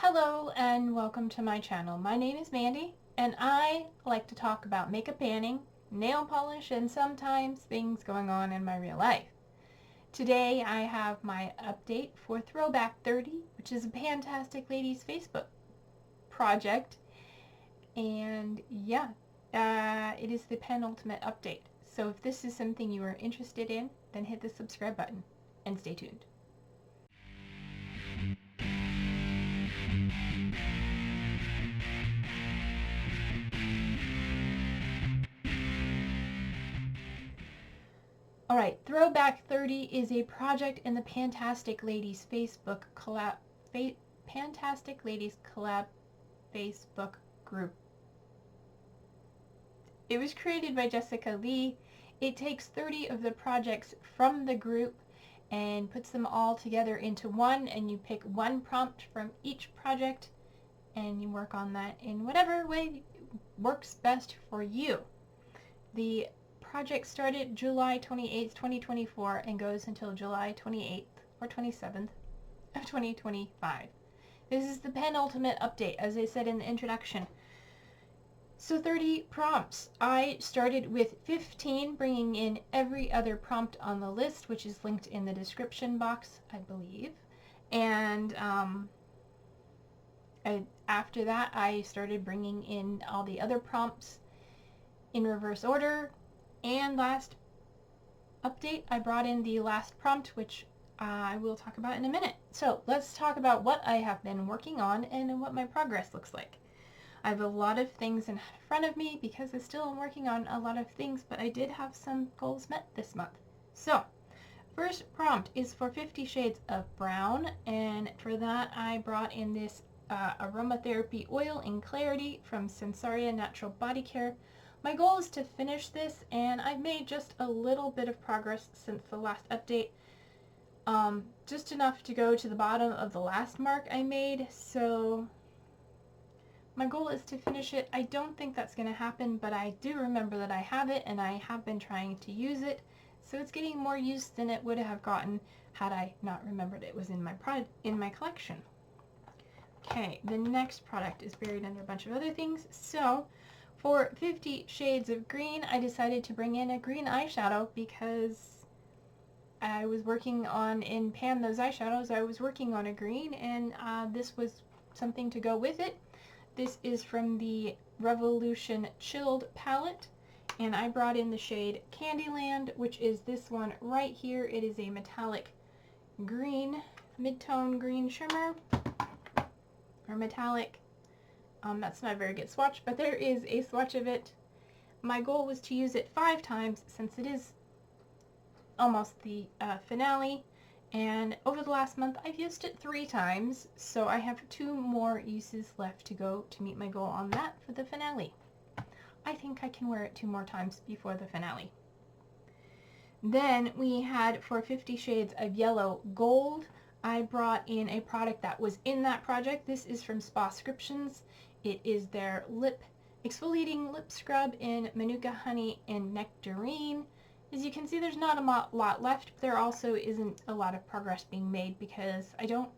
Hello and welcome to my channel. My name is Mandy and I like to talk about makeup panning, nail polish, and sometimes things going on in my real life. Today I have my update for Throwback 30, which is a PANtastic Ladies Facebook project. And yeah, it is the penultimate update. So if this is something you are interested in, then hit the subscribe button and stay tuned. Alright, Throwback 30 is a project in the PANtastic Ladies Facebook collab, PANtastic Ladies Collab Facebook group. It was created by Jessica Lee. It takes 30 of the projects from the group and puts them all together into one, and you pick one prompt from each project and you work on that in whatever way works best for you. The project started July 28th, 2024 and goes until July 28th or 27th of 2025. This is the penultimate update, as I said in the introduction. So 30 prompts. I started with 15, bringing in every other prompt on the list, which is linked in the description box, I believe. And after that, I started bringing in all the other prompts in reverse order. And last update, I brought in the last prompt, which I will talk about in a minute. So let's talk about what I have been working on and what my progress looks like. I have a lot of things in front of me because I still am working on a lot of things, but I did have some goals met this month. So first prompt is for 50 Shades of Brown, and for that I brought in this aromatherapy oil in Clarity from Sensaria Natural Body Care. My goal is to finish this, and I've made just a little bit of progress since the last update. Just enough to go to the bottom of the last mark I made, so my goal is to finish it. I don't think that's going to happen, but I do remember that I have it, and I have been trying to use it, so it's getting more use than it would have gotten had I not remembered it was in my collection. Okay, the next product is buried under a bunch of other things, so for 50 Shades of Green, I decided to bring in a green eyeshadow because I was working on, in Pan those eyeshadows, I was working on a green, and this was something to go with it. This is from the Revolution Chilled palette, and I brought in the shade Candyland, which is this one right here. It is a metallic green, mid-tone green shimmer, or metallic. That's not a very good swatch, but there is a swatch of it. My goal was to use it 5 times since it is almost the finale, and over the last month I've used it 3 times, so I have 2 more uses left to go to meet my goal on that for the finale. I think I can wear it 2 more times before the finale. Then we had for 50 Shades of Yellow Gold, I brought in a product that was in that project. This is from Spascriptions. It is their exfoliating lip scrub in Manuka Honey and Nectarine. As you can see, there's not a lot left, but there also isn't a lot of progress being made because I don't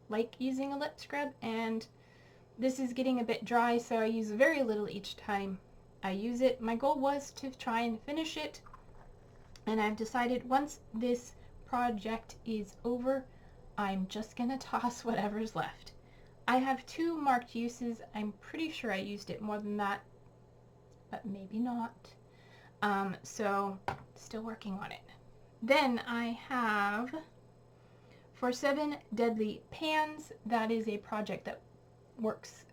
like using a lip scrub, and this is getting a bit dry, so I use very little each time I use it. My goal was to try and finish it, and I've decided once this project is over, I'm just gonna toss whatever's left. I have 2 marked uses. I'm pretty sure I used it more than that, but maybe not. So still working on it. Then I have for 7 Deadly Pans, that is a project that works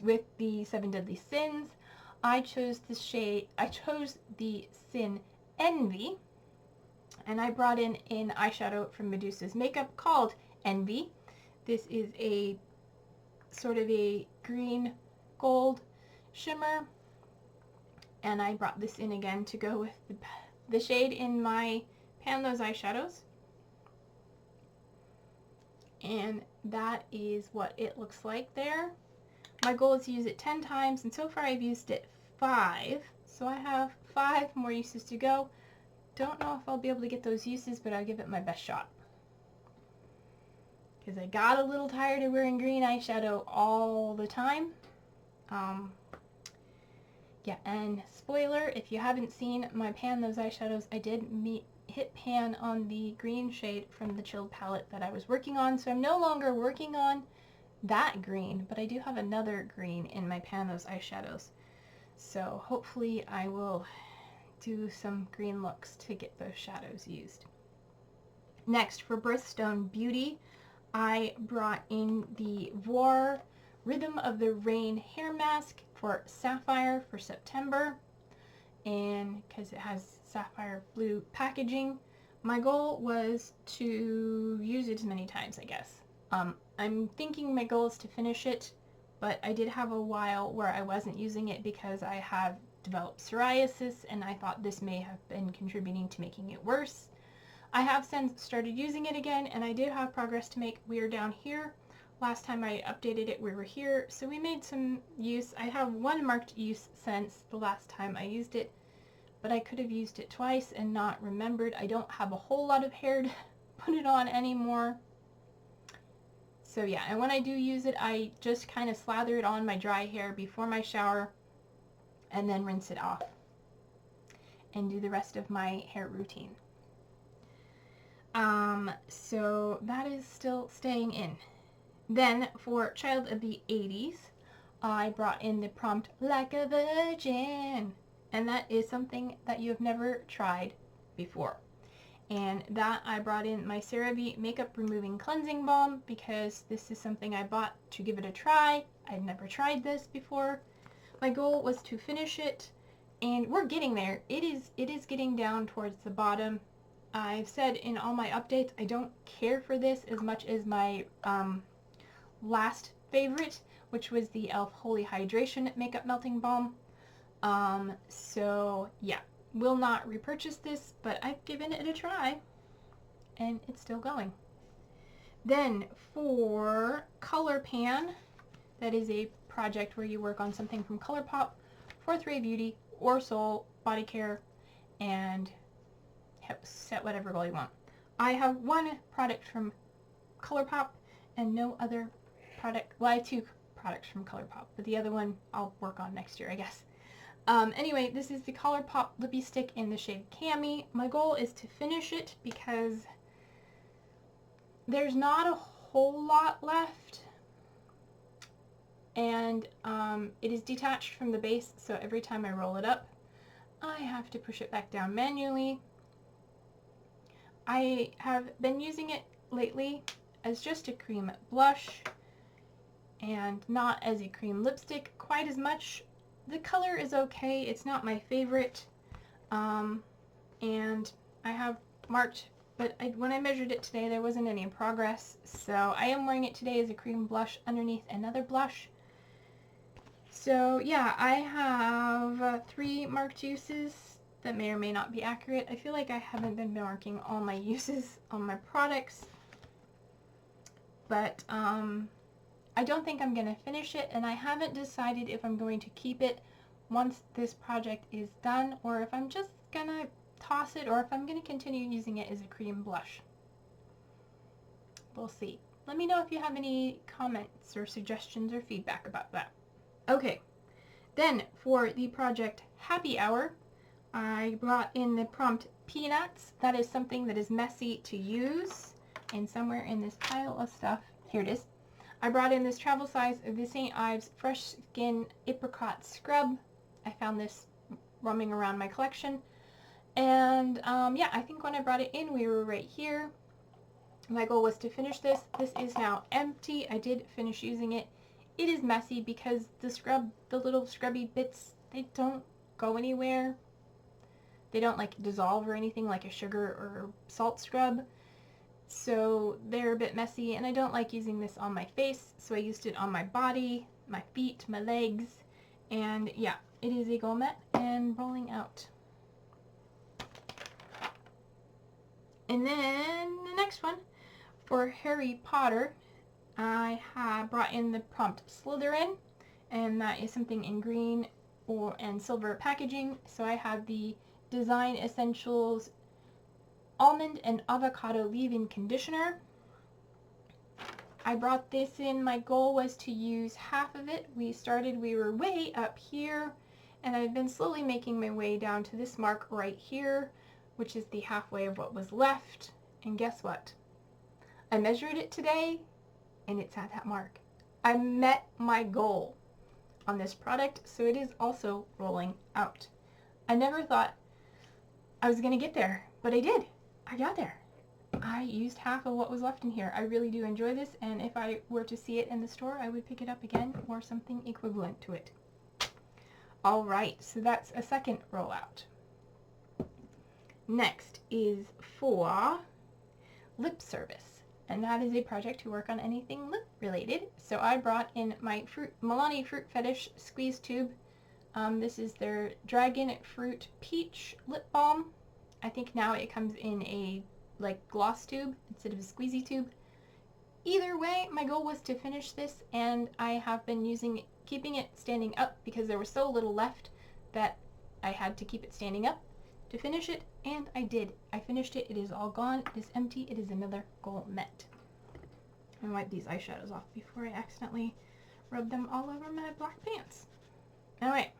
with the 7 Deadly Sins. I chose the Sin Envy, and I brought in an eyeshadow from Medusa's Makeup called Envy. This is a sort of a green gold shimmer, and I brought this in again to go with the shade in my Pan those eyeshadows, and that is what it looks like there. My goal is to use it 10 times, and so far I've used it 5, so I have 5 more uses to go. Don't know if I'll be able to get those uses, but I'll give it my best shot. because I got a little tired of wearing green eyeshadow all the time. Yeah, and spoiler, if you haven't seen my pan those eyeshadows, I did hit pan on the green shade from the Chilled palette that I was working on, so I'm no longer working on that green, but I do have another green in my pan those eyeshadows. So hopefully I will do some green looks to get those shadows used. Next, for Birthstone Beauty, I brought in the Voir Rhythm of the Rain hair mask for Sapphire for September, and because it has sapphire blue packaging, my goal was to use it as many times, I guess. I'm thinking my goal is to finish it, but I did have a while where I wasn't using it because I have developed psoriasis, and I thought this may have been contributing to making it worse. I have since started using it again, and I did have progress to make. We are down here. Last time I updated it, we were here, so we made some use. I have one marked use since the last time I used it, but I could have used it twice and not remembered. I don't have a whole lot of hair to put it on anymore. So yeah, and when I do use it, I just kind of slather it on my dry hair before my shower and then rinse it off and do the rest of my hair routine. So that is still staying in. Then for Child of the 80s, I brought in the prompt Like a Virgin, and that is something that you have never tried before. And that I brought in my CeraVe Makeup Removing Cleansing Balm because this is something I bought to give it a try. I'd never tried this before. My goal was to finish it, and we're getting there. It is getting down towards the bottom. I've said in all my updates I don't care for this as much as my last favorite, which was the e.l.f. Holy Hydration Makeup Melting Balm. So yeah, will not repurchase this, but I've given it a try and it's still going. Then for Color Pan, that is a project where you work on something from ColourPop, Fourth Ray Beauty, or Soul Body Care, and set whatever goal you want. I have one product from ColourPop and no other product. Well, I have two products from ColourPop, but the other one I'll work on next year, I guess. Anyway, this is the ColourPop Lippy Stick in the shade Cami. My goal is to finish it because there's not a whole lot left, and it is detached from the base, so every time I roll it up, I have to push it back down manually. I have been using it lately as just a cream blush and not as a cream lipstick quite as much. The color is okay. It's not my favorite. And I have marked, but when I measured it today, there wasn't any progress. So I am wearing it today as a cream blush underneath another blush. So yeah, I have 3 marked uses. That may or may not be accurate. I feel like I haven't been marking all my uses on my products, but I don't think I'm going to finish it, and I haven't decided if I'm going to keep it once this project is done, or if I'm just going to toss it, or if I'm going to continue using it as a cream blush. We'll see. Let me know if you have any comments or suggestions or feedback about that. Okay, then for the project Happy Hour, I brought in the prompt Peanuts. That is something that is messy to use, and somewhere in this pile of stuff, here it is. I brought in this travel size of the St. Ives Fresh Skin Apricot Scrub. I found this roaming around my collection, and yeah, I think when I brought it in, we were right here. My goal was to finish this. This is now empty. I did finish using it. It is messy because the scrub, the little scrubby bits, they don't go anywhere. They don't like dissolve or anything like a sugar or salt scrub. So they're a bit messy, and I don't like using this on my face, so I used it on my body, my feet, my legs, and yeah, it is a gourmet and rolling out. And then the next one, for Harry Potter, I have brought in the prompt Slytherin, and that is something in green and silver packaging. So I have the Design Essentials Almond and Avocado Leave-In Conditioner. I brought this in. My goal was to use half of it. We were way up here, and I've been slowly making my way down to this mark right here, which is the halfway of what was left. And guess what? I measured it today, and it's at that mark. I met my goal on this product, so it is also rolling out. I never thought I was going to get there, but I did. I got there. I used half of what was left in here. I really do enjoy this, and if I were to see it in the store, I would pick it up again or something equivalent to it. Alright, so that's a second rollout. Next is for lip service, and that is a project to work on anything lip related. So I brought in my Milani Fruit Fetish squeeze tube. This is their Dragon Fruit Peach lip balm. I think now it comes in a like gloss tube instead of a squeezy tube. Either way, my goal was to finish this, and I have been keeping it standing up because there was so little left that I had to keep it standing up to finish it, and I did. I finished it. It is all gone. It is empty. It is another goal met. I'm gonna wipe these eyeshadows off before I accidentally rub them all over my black pants. Alright.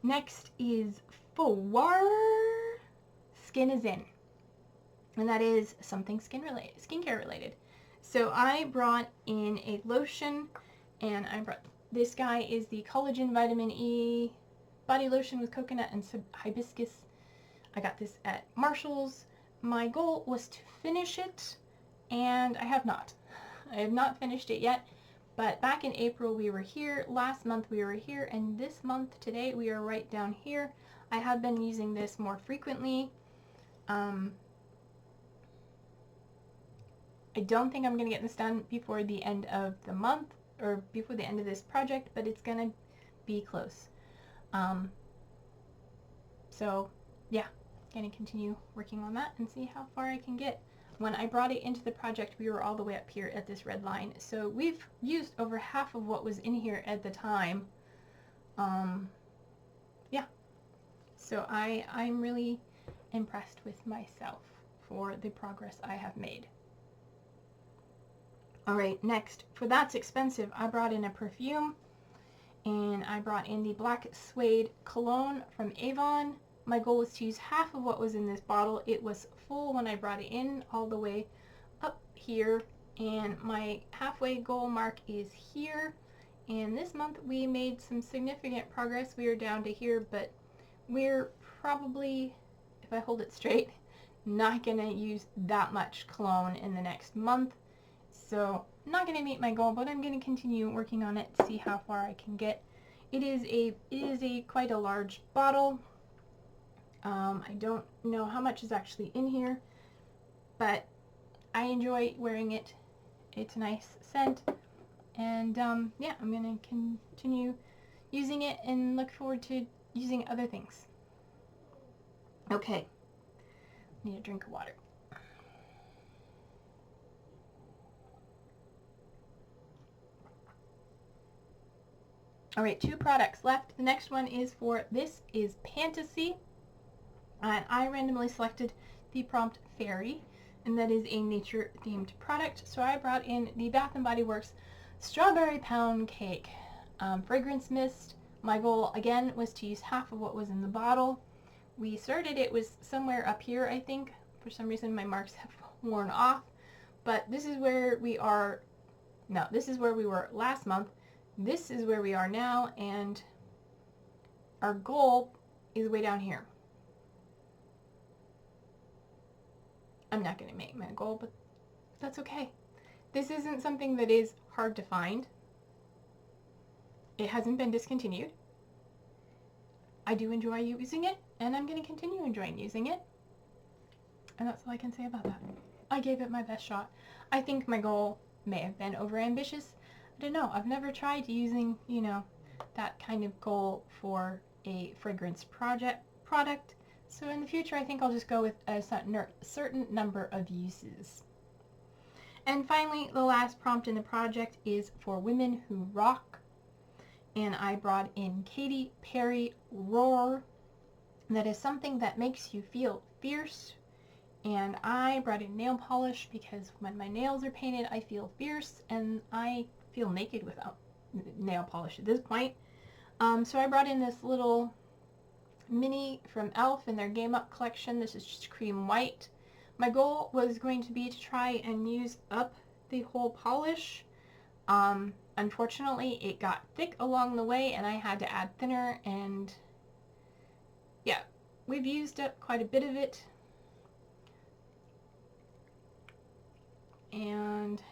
Next is for Skin is In. And that is something skincare related. So I brought in a lotion, and this guy is the Collagen Vitamin E body lotion with coconut and hibiscus. I got this at Marshall's. My goal was to finish it, and I have not. I have not finished it yet, but back in April we were here, last month we were here, and this month today we are right down here. I have been using this more frequently. I don't think I'm going to get this done before the end of the month, or before the end of this project, but it's going to be close. So yeah, going to continue working on that and see how far I can get. When I brought it into the project, we were all the way up here at this red line, so we've used over half of what was in here at the time. Yeah, so I'm really impressed with myself for the progress I have made. Alright, next, for That's Expensive, I brought in a perfume, and I brought in the Black Suede Cologne from Avon. My goal was to use half of what was in this bottle. It was full when I brought it in, all the way up here, and my halfway goal mark is here. And this month we made some significant progress. We are down to here, but we're probably, if I hold it straight, not going to use that much cologne in the next month. So I'm not going to meet my goal, but I'm going to continue working on it to see how far I can get. It is a quite a large bottle. I don't know how much is actually in here, but I enjoy wearing it. It's a nice scent, and yeah, I'm going to continue using it and look forward to using other things. Okay, need a drink of water. Alright, 2 products left. The next one is this is PANtastic, and I randomly selected the prompt Fairy, and that is a nature themed product. So I brought in the Bath & Body Works Strawberry Pound Cake fragrance mist. My goal again was to use half of what was in the bottle. We started, it was somewhere up here, I think. For some reason my marks have worn off, but this is where we are. No, this is where we were last month. This is where we are now, and our goal is way down here. I'm not going to make my goal, but that's okay. This isn't something that is hard to find. It hasn't been discontinued. I do enjoy using it, and I'm going to continue enjoying using it. And that's all I can say about that. I gave it my best shot. I think my goal may have been overambitious. I don't know. I've never tried using, you know, that kind of goal for a fragrance product. So in the future, I think I'll just go with a certain number of uses. And finally, the last prompt in the project is for Women Who Rock. And I brought in Katy Perry Roar. That is something that makes you feel fierce And I brought in nail polish because when my nails are painted, I feel fierce and I feel naked without nail polish at this point. So I brought in this little mini from e.l.f. in their Game Up collection. This is just cream white. My goal was going to be to try and use up the whole polish. Unfortunately, it got thick along the way and I had to add thinner, and yeah, we've used up quite a bit of it. And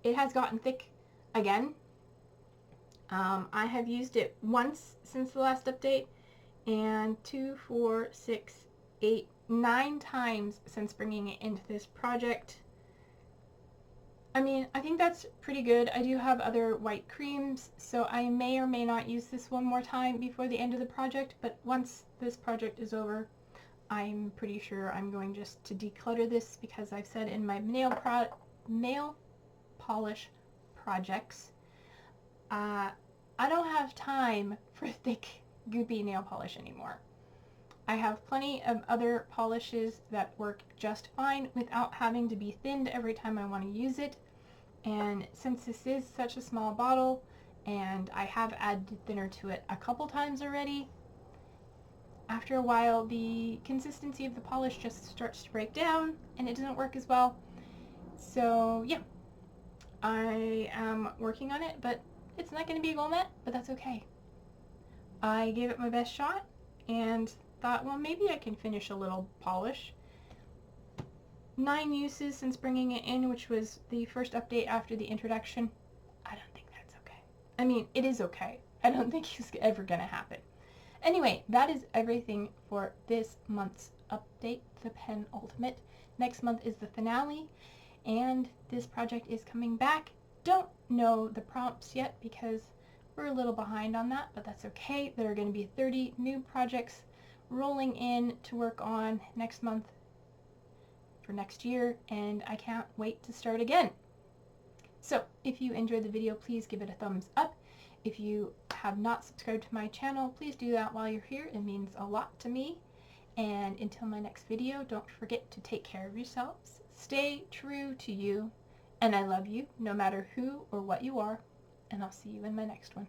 it has gotten thick again. I have used it once since the last update, and 2, 4, 6, 8, 9 times since bringing it into this project. I mean, I think that's pretty good. I do have other white creams, so I may or may not use this one more time before the end of the project, but once this project is over, I'm pretty sure I'm going just to declutter this, because I've said in my nail polish projects, I don't have time for thick, goopy nail polish anymore. I have plenty of other polishes that work just fine without having to be thinned every time I want to use it. And since this is such a small bottle, and I have added thinner to it a couple times already, after a while the consistency of the polish just starts to break down and it doesn't work as well. So yeah, I am working on it, but it's not going to be a gold matte, but that's okay. I gave it my best shot and thought, well, maybe I can finish a little polish. 9 uses since bringing it in, which was the first update after the introduction. I don't think that's okay. I mean, it is okay. I don't think it's ever going to happen. Anyway, that is everything for this month's update, the Penultimate. Next month is the finale, and this project is coming back. Don't know the prompts yet because we're a little behind on that, but that's okay. There are going to be 30 new projects rolling in to work on next month for next year, and I can't wait to start again. So if you enjoyed the video, please give it a thumbs up. If you have not subscribed to my channel, please do that while you're here. It means a lot to me. And until my next video, don't forget to take care of yourselves, stay true to you, and I love you no matter who or what you are, and I'll see you in my next one.